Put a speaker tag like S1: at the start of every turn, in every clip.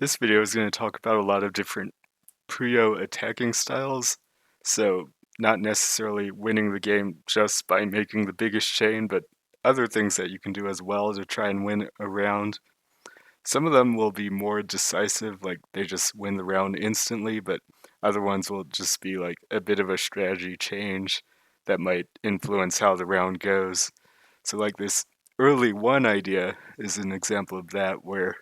S1: This video is going to talk about a lot of different Puyo attacking styles. So, not necessarily winning the game just by making the biggest chain, but other things that you can do as well to try and win a round. Some of them will be more decisive, like they just win the round instantly, but other ones will just be like a bit of a strategy change that might influence how the round goes. So, like this early one idea is an example of that, where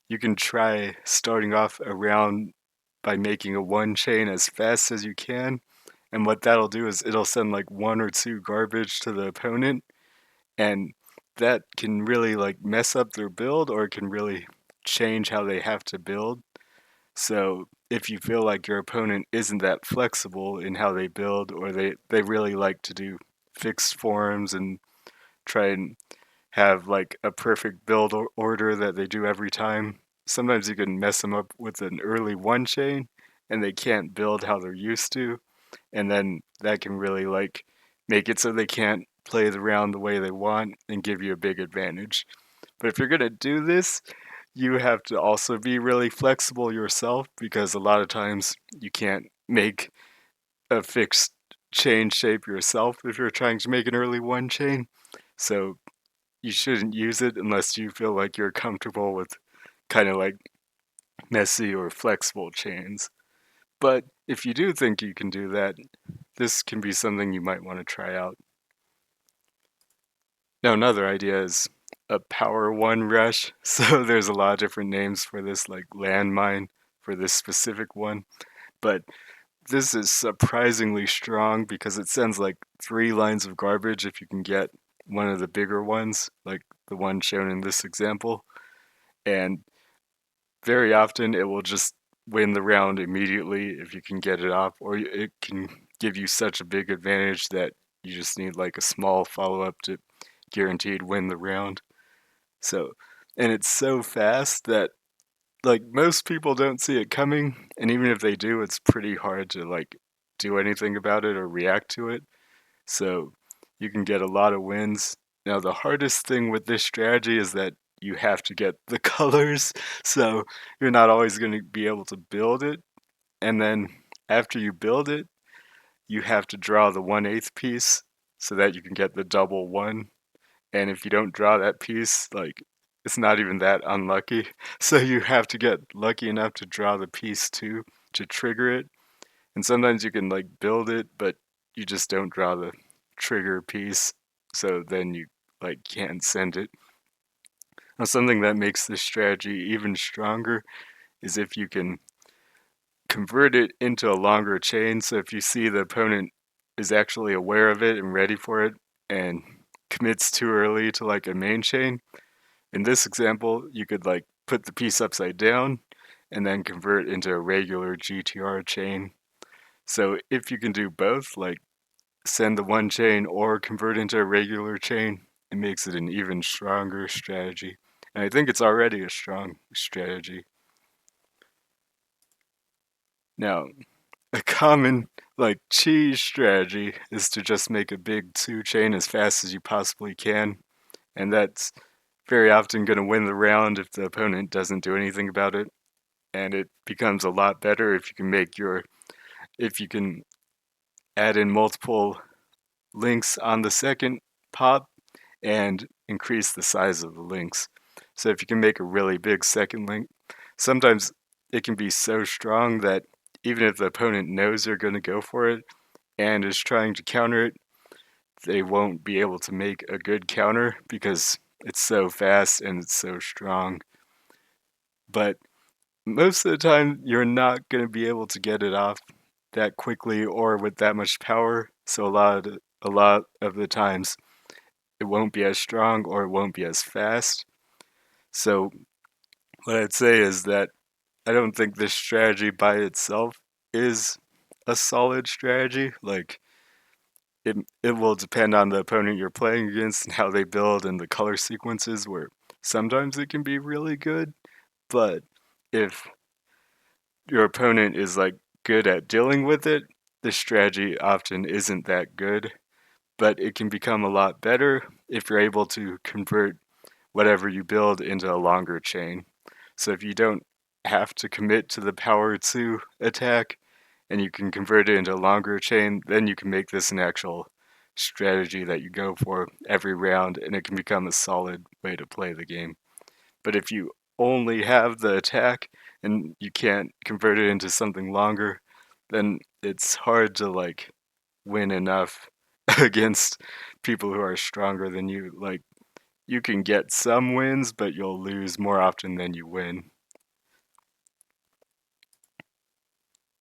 S1: you can try starting off a round by making a one chain as fast as you can. And what that'll do is it'll send like one or two garbage to the opponent, and that can really like mess up their build or it can really change how they have to build. So if you feel like your opponent isn't that flexible in how they build, or they really like to do fixed forms and try and have like a perfect build order that they do every time. Sometimes you can mess them up with an early one chain and they can't build how they're used to, and then that can really like make it so they can't play the round the way they want and give you a big advantage. But if you're going to do this, you have to also be really flexible yourself, because a lot of times you can't make a fixed chain shape yourself if you're trying to make an early one chain. So you shouldn't use it unless you feel like you're comfortable with kind of like messy or flexible chains. But if you do think you can do that, this can be something you might want to try out. Now, another idea is a power one rush. So there's a lot of different names for this, like landmine for this specific one. But this is surprisingly strong because it sends like three lines of garbage if you can get one of the bigger ones, like the one shown in this example. And very often it will just win the round immediately if you can get it off, or it can give you such a big advantage that you just need like a small follow up to guaranteed win the round. So, and it's so fast that like most people don't see it coming, and even if they do, it's pretty hard to like do anything about it or react to it. So you can get a lot of wins. Now, the hardest thing with this strategy is that you have to get the colors, so you're not always going to be able to build it. And then after you build it, you have to draw the 1/8 piece so that you can get the double one. And if you don't draw that piece, like it's not even that unlucky. So you have to get lucky enough to draw the piece too to trigger it. And sometimes you can like build it, but you just don't draw the trigger piece, so then you like can't send it. Now, something that makes this strategy even stronger is if you can convert it into a longer chain. So if you see the opponent is actually aware of it and ready for it and commits too early to like a main chain, in this example, you could like put the piece upside down and then convert into a regular GTR chain. So if you can do both, like send the one chain or convert into a regular chain, it makes it an even stronger strategy. And I think it's already a strong strategy. Now, a common like cheese strategy is to just make a big two chain as fast as you possibly can, and that's very often going to win the round if the opponent doesn't do anything about it. And it becomes a lot better if you can if you can add in multiple links on the second pop and increase the size of the links. So if you can make a really big second link, sometimes it can be so strong that even if the opponent knows they're going to go for it and is trying to counter it, they won't be able to make a good counter because it's so fast and it's so strong. But most of the time, you're not going to be able to get it off that quickly or with that much power. So a lot of the times, it won't be as strong or it won't be as fast. So what I'd say is that I don't think this strategy by itself is a solid strategy. Like it will depend on the opponent you're playing against and how they build and the color sequences, where sometimes it can be really good, but if your opponent is like good at dealing with it, the strategy often isn't that good, but it can become a lot better if you're able to convert whatever you build into a longer chain. So if you don't have to commit to the power 2 attack and you can convert it into a longer chain, then you can make this an actual strategy that you go for every round and it can become a solid way to play the game. But if you only have the attack and you can't convert it into something longer, then it's hard to like win enough against people who are stronger than you. Like you can get some wins, but you'll lose more often than you win.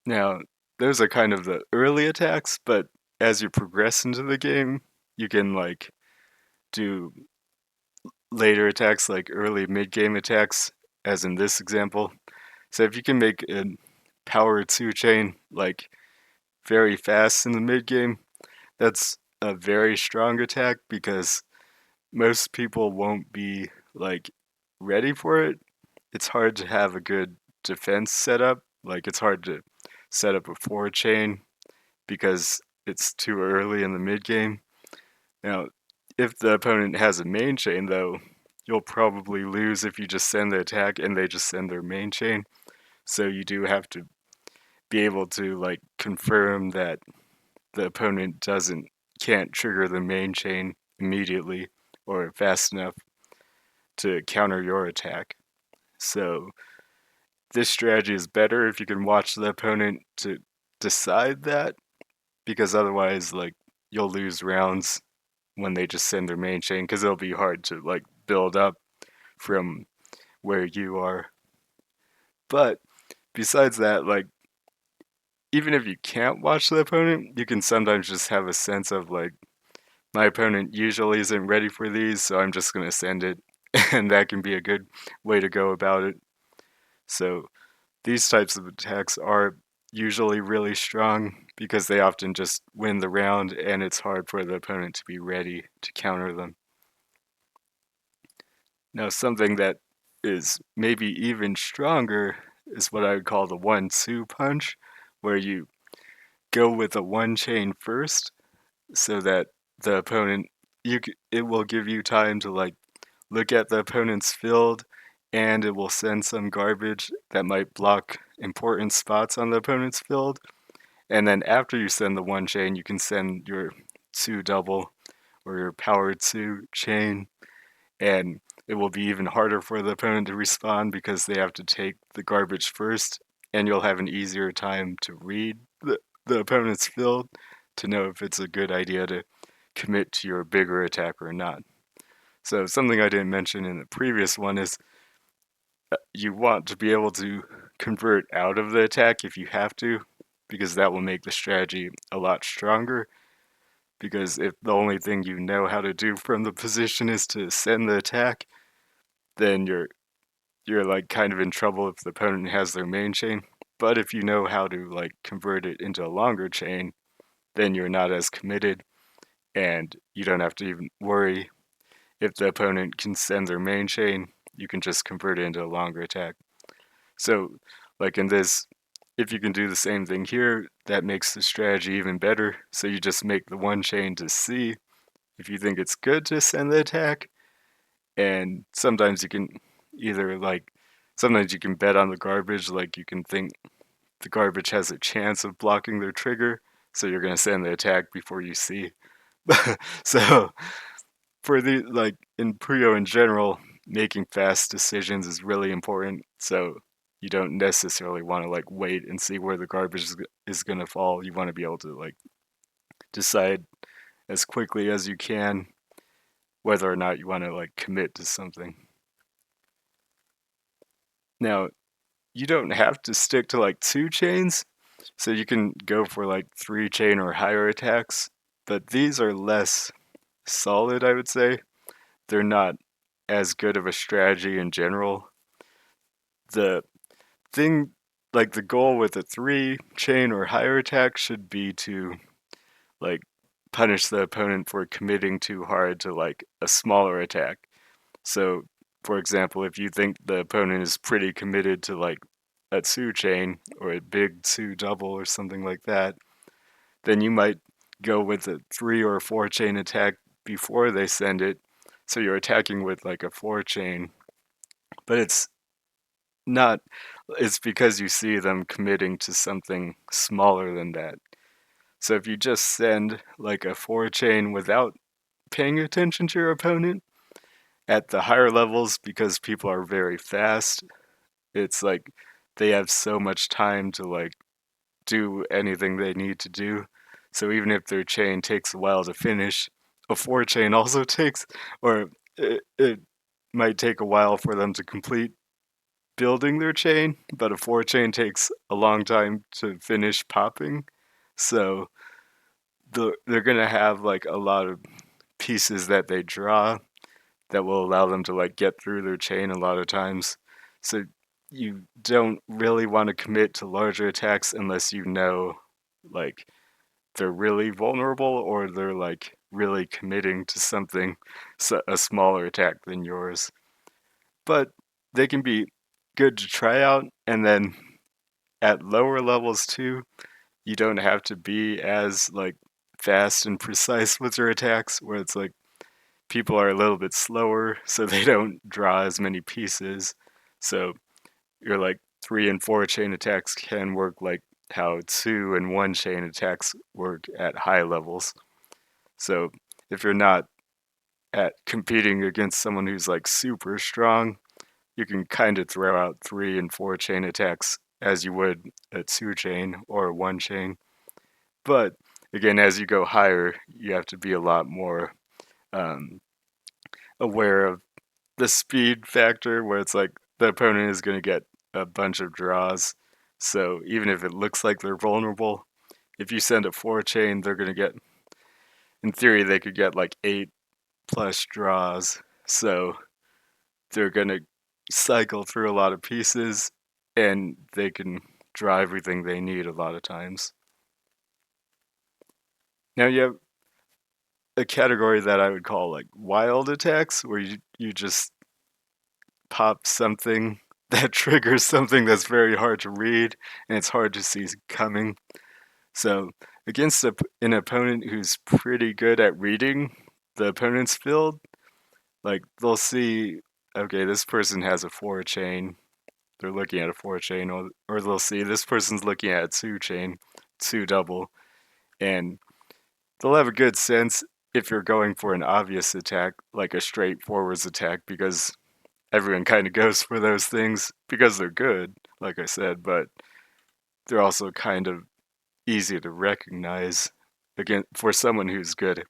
S1: Now, those are kind of the early attacks, but as you progress into the game, you can like do later attacks like early mid-game attacks, as in this example. So if you can make a power 2 chain like very fast in the mid-game, that's a very strong attack because most people won't be like ready for it. It's hard to have a good defense setup. Like it's hard to set up a forward chain because it's too early in the mid game. Now, if the opponent has a main chain though, you'll probably lose if you just send the attack and they just send their main chain. So you do have to be able to like confirm that the opponent doesn't can't trigger the main chain immediately or fast enough to counter your attack. So this strategy is better if you can watch the opponent to decide that because otherwise like you'll lose rounds when they just send their main chain because it'll be hard to like build up from where you are. But besides that, like even if you can't watch the opponent, you can sometimes just have a sense of like my opponent usually isn't ready for these, so I'm just gonna send it, and that can be a good way to go about it. So these types of attacks are usually really strong because they often just win the round and it's hard for the opponent to be ready to counter them. Now, something that is maybe even stronger is what I would call the 1-2 punch, where you go with a one chain first so that the opponent it will give you time to like look at the opponent's field and it will send some garbage that might block important spots on the opponent's field. And then after you send the one chain, you can send your 2 double or your power 2 chain and it will be even harder for the opponent to respond because they have to take the garbage first, and you'll have an easier time to read the opponent's field to know if it's a good idea to commit to your bigger attack or not. So something I didn't mention in the previous one is you want to be able to convert out of the attack if you have to, because that will make the strategy a lot stronger. Because if the only thing you know how to do from the position is to send the attack, then you're like kind of in trouble if the opponent has their main chain. But if you know how to like convert it into a longer chain, then you're not as committed and you don't have to even worry if the opponent can send their main chain, you can just convert it into a longer attack. So like in this, if you can do the same thing here, that makes the strategy even better. So you just make the one chain to see if you think it's good to send the attack, and sometimes you can either like sometimes you can bet on the garbage, like you can think the garbage has a chance of blocking their trigger, so you're going to send the attack before you see. So for the like in Puyo in general, making fast decisions is really important, so you don't necessarily want to like wait and see where the garbage is going to fall. You want to be able to like decide as quickly as you can whether or not you want to like commit to something. Now, you don't have to stick to like 2 chains, so you can go for like 3 chain or higher attacks, but these are less solid, I would say. They're not as good of a strategy in general. The thing, like the goal with a 3 chain or higher attack should be to like punish the opponent for committing too hard to like a smaller attack. So, for example, if you think the opponent is pretty committed to like a 2 chain or a big 2 double or something like that, then you might go with a 3 or 4 chain attack before they send it. So you're attacking with like a 4 chain, but it's not, it's because you see them committing to something smaller than that. So if you just send like a four chain without paying attention to your opponent at the higher levels, because people are very fast, it's like they have so much time to like do anything they need to do. So even if their chain takes a while to finish, a four chain also takes, or it might take a while for them to complete building their chain, but a four chain takes a long time to finish popping. So they're gonna have like a lot of pieces that they draw that will allow them to like get through their chain a lot of times. So you don't really want to commit to larger attacks unless you know like they're really vulnerable or they're like really committing to something, so a smaller attack than yours. But they can be good to try out, and then at lower levels too, you don't have to be as like fast and precise with your attacks, where it's like people are a little bit slower, so they don't draw as many pieces. So your like three and four chain attacks can work like how two and one chain attacks work at high levels. So if you're not at competing against someone who's like super strong, you can kind of throw out three and four chain attacks as you would a two chain or one chain. But again, as you go higher, you have to be a lot more um, aware of the speed factor, where it's like the opponent is going to get a bunch of draws. So even if it looks like they're vulnerable, if you send a four chain, they're going to get, in theory, they could get like eight plus draws. So they're going to cycle through a lot of pieces and they can draw everything they need a lot of times. Now you have a category that I would call like wild attacks, where you just pop something that triggers something that's very hard to read and it's hard to see coming. So against an opponent who's pretty good at reading the opponent's field, like they'll see, okay, this person has a four chain. They're looking at a four chain, or they'll see this person's looking at a two chain, two double, and they'll have a good sense if you're going for an obvious attack, like a straight forwards attack, because everyone kind of goes for those things because they're good, like I said, but they're also kind of easy to recognize again for someone who's good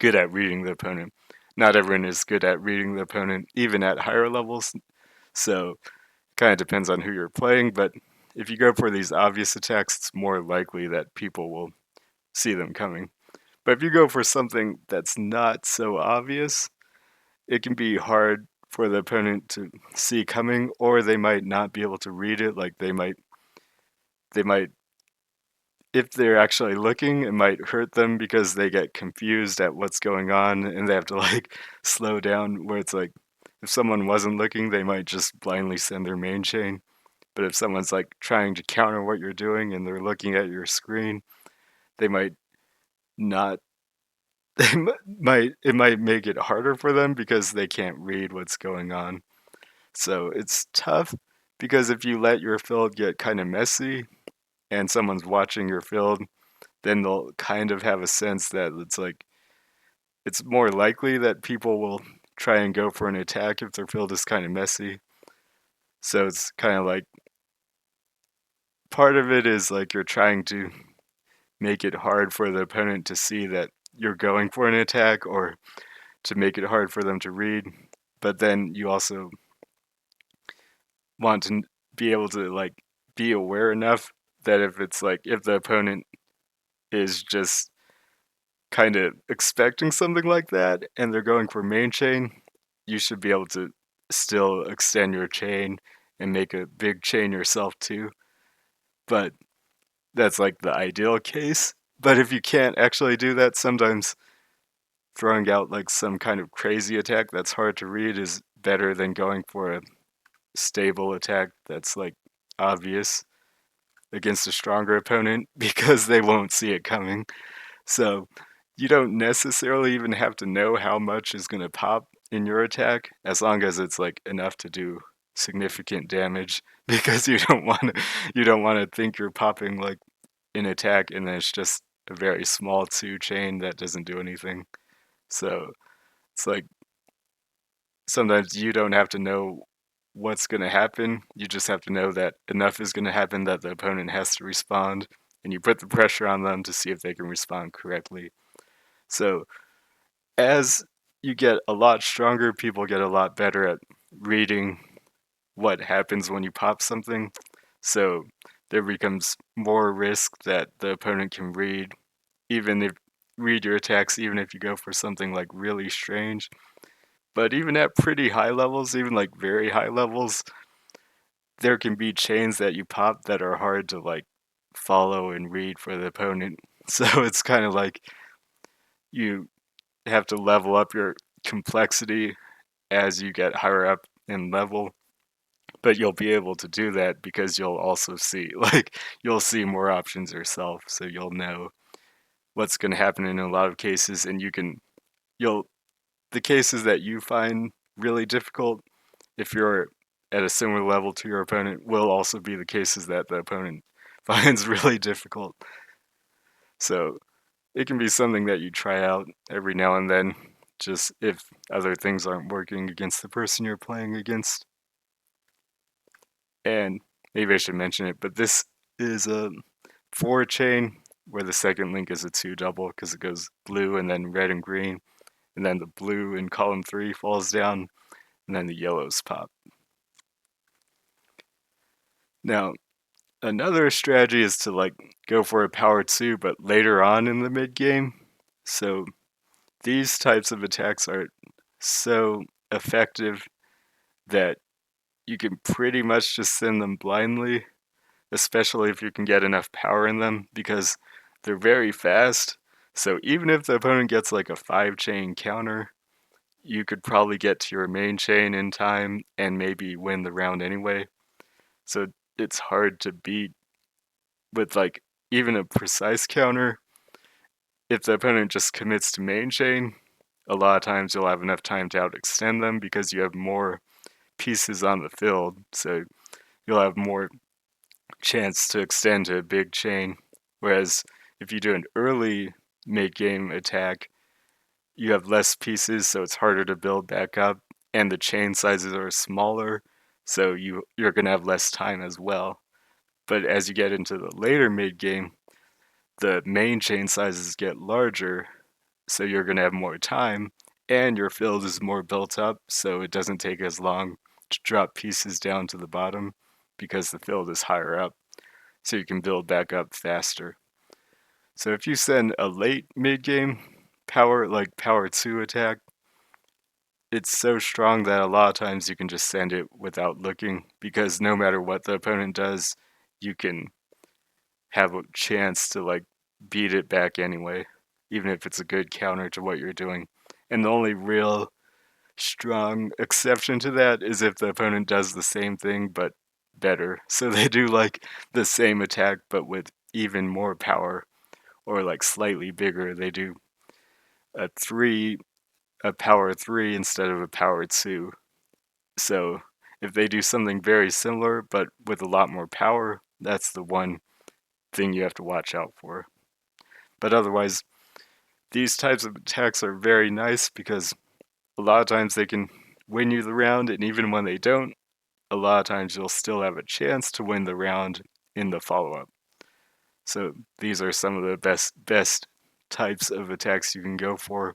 S1: at reading the opponent. Not everyone is good at reading the opponent, even at higher levels. So it kind of depends on who you're playing, but if you go for these obvious attacks, it's more likely that people will see them coming. But if you go for something that's not so obvious, it can be hard for the opponent to see coming, or they might not be able to read it. Like they might, if they're actually looking, it might hurt them because they get confused at what's going on and they have to like slow down. Where it's like, if someone wasn't looking, they might just blindly send their main chain. But if someone's like trying to counter what you're doing and they're looking at your screen, they might not. It might make it harder for them because they can't read what's going on. So it's tough because if you let your field get kind of messy and someone's watching your field, then they'll kind of have a sense that it's like it's more likely that people will try and go for an attack if their field is kind of messy. So it's kind of like part of it is like you're trying to make it hard for the opponent to see that you're going for an attack or to make it hard for them to read. But then you also want to be able to like be aware enough that if it's like if the opponent is just kind of expecting something like that and they're going for main chain, you should be able to still extend your chain and make a big chain yourself too. But that's like the ideal case. But if you can't actually do that, sometimes throwing out like some kind of crazy attack that's hard to read is better than going for a stable attack that's like obvious against a stronger opponent because they won't see it coming. So you don't necessarily even have to know how much is going to pop in your attack as long as it's like enough to do significant damage because you don't want to think you're popping like an attack and then it's just a very small two chain that doesn't do anything. So it's like sometimes you don't have to know what's going to happen. You just have to know that enough is going to happen that the opponent has to respond, and you put the pressure on them to see if they can respond correctly. So as you get a lot stronger, people get a lot better at reading what happens when you pop something. So there becomes more risk that the opponent can even if read your attacks, even if you go for something like really strange. But even at pretty high levels, even like very high levels, there can be chains that you pop that are hard to like follow and read for the opponent. So it's kind of like you have to level up your complexity as you get higher up in level, but you'll be able to do that because you'll also see you'll see more options yourself, so you'll know what's going to happen in a lot of cases, and you'll the cases that you find really difficult, if you're at a similar level to your opponent, will also be the cases that the opponent finds really difficult. So it can be something that you try out every now and then, just if other things aren't working against the person you're playing against. And maybe I should mention it, but this is a four chain where the second link is a two double because it goes blue and then red and green, and then the blue in column three falls down, and then the yellows pop. Now, another strategy is to like go for a power two, but later on in the mid game. So these types of attacks are so effective that you can pretty much just send them blindly, especially if you can get enough power in them because they're very fast. So even if the opponent gets like a five chain counter, you could probably get to your main chain in time and maybe win the round anyway. So it's hard to beat with like even a precise counter. If the opponent just commits to main chain, a lot of times you'll have enough time to outextend them because you have more pieces on the field. So you'll have more chance to extend to a big chain. Whereas if you do an early mid game attack, you have less pieces, so it's harder to build back up, and the chain sizes are smaller, so you're gonna have less time as well. But as you get into the later mid game, the main chain sizes get larger, so you're gonna have more time, and your field is more built up, so it doesn't take as long to drop pieces down to the bottom because the field is higher up, so you can build back up faster. So if you send a late mid game power 2 attack, it's so strong that a lot of times you can just send it without looking because no matter what the opponent does, you can have a chance to like beat it back anyway, even if it's a good counter to what you're doing. And the only real strong exception to that is if the opponent does the same thing but better. So they do like the same attack but with even more power or like slightly bigger. They do a three a power 3 instead of a power 2. So if they do something very similar but with a lot more power, that's the one thing you have to watch out for. But otherwise, these types of attacks are very nice because a lot of times they can win you the round, and even when they don't, a lot of times you'll still have a chance to win the round in the follow-up. So these are some of the best types of attacks you can go for,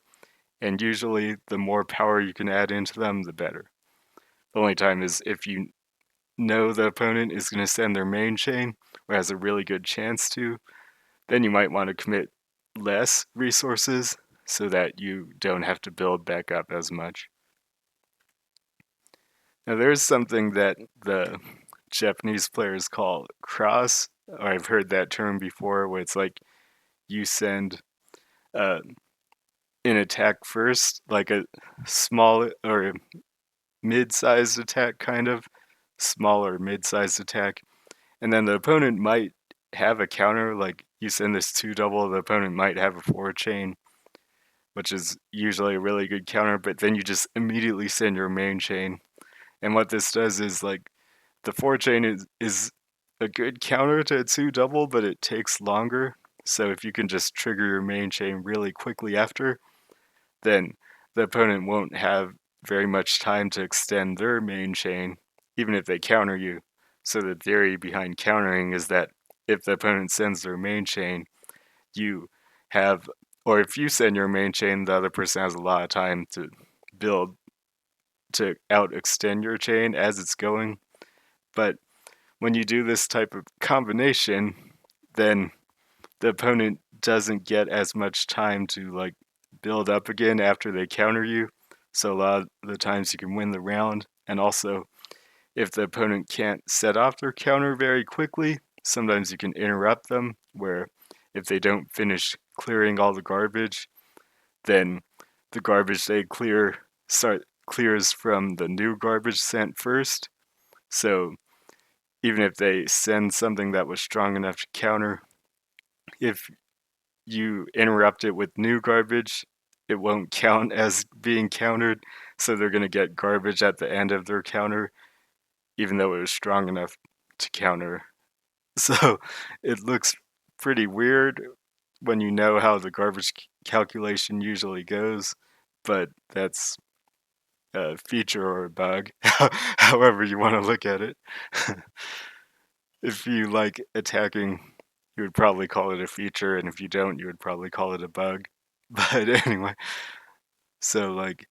S1: and usually the more power you can add into them, the better. The only time is if you know the opponent is going to send their main chain or has a really good chance to, then you might want to commit less resources so that you don't have to build back up as much. Now, there's something that the Japanese players call cross, or I've heard that term before, where it's like you send uh, an attack first, like a small or mid-sized attack, kind of smaller mid-sized attack, and then the opponent might have a counter, like you send this two double, the opponent might have a four chain, which is usually a really good counter, but then you just immediately send your main chain, And what this does is like the 4 chain is a good counter to 2 double, but it takes longer. So if you can just trigger your main chain really quickly after, then the opponent won't have very much time to extend their main chain, even if they counter you. So the theory behind countering is that if the opponent sends their main chain, you have, or if you send your main chain, the other person has a lot of time to build to out extend your chain as it's going. But when you do this type of combination, then the opponent doesn't get as much time to like build up again after they counter you. So a lot of the times you can win the round. And also, if the opponent can't set off their counter very quickly, sometimes you can interrupt them where if they don't finish clearing all the garbage, then the garbage they clears from the new garbage sent first. So even if they send something that was strong enough to counter, if you interrupt it with new garbage, it won't count as being countered. So they're going to get garbage at the end of their counter, even though it was strong enough to counter. So it looks pretty weird when you know how the garbage calculation usually goes, but that's a feature or a bug, however you want to look at it. If you like attacking, you would probably call it a feature, and if you don't, you would probably call it a bug. But anyway, so like,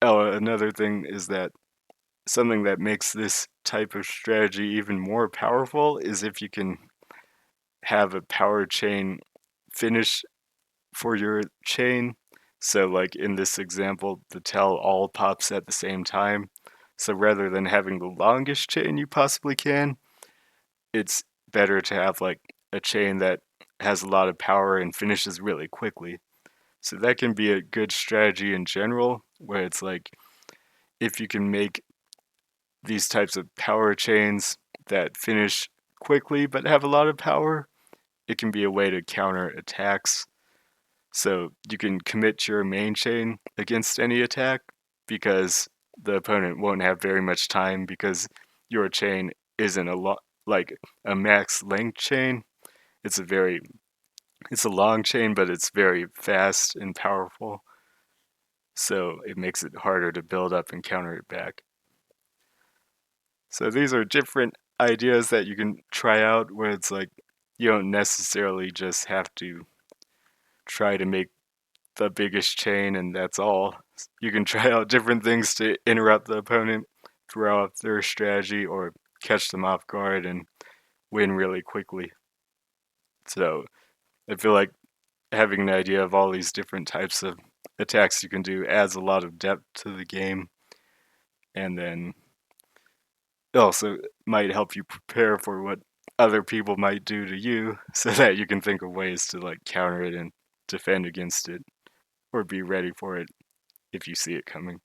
S1: oh, another thing is that something that makes this type of strategy even more powerful is if you can have a power chain finish for your chain. So, like in this example, the tell all pops at the same time. So, rather than having the longest chain you possibly can, it's better to have like a chain that has a lot of power and finishes really quickly. So, that can be a good strategy in general, where it's like if you can make these types of power chains that finish quickly but have a lot of power, it can be a way to counter attacks. So you can commit your main chain against any attack because the opponent won't have very much time because your chain isn't a lot like a max length chain. It's a very it's a long chain, but it's very fast and powerful. So it makes it harder to build up and counter it back. So these are different ideas that you can try out where it's like you don't necessarily just have to try to make the biggest chain and that's all. You can try out different things to interrupt the opponent, throw off their strategy, or catch them off guard and win really quickly. So I feel like having an idea of all these different types of attacks you can do adds a lot of depth to the game, and then it also might help you prepare for what other people might do to you so that you can think of ways to like counter it and defend against it or be ready for it if you see it coming.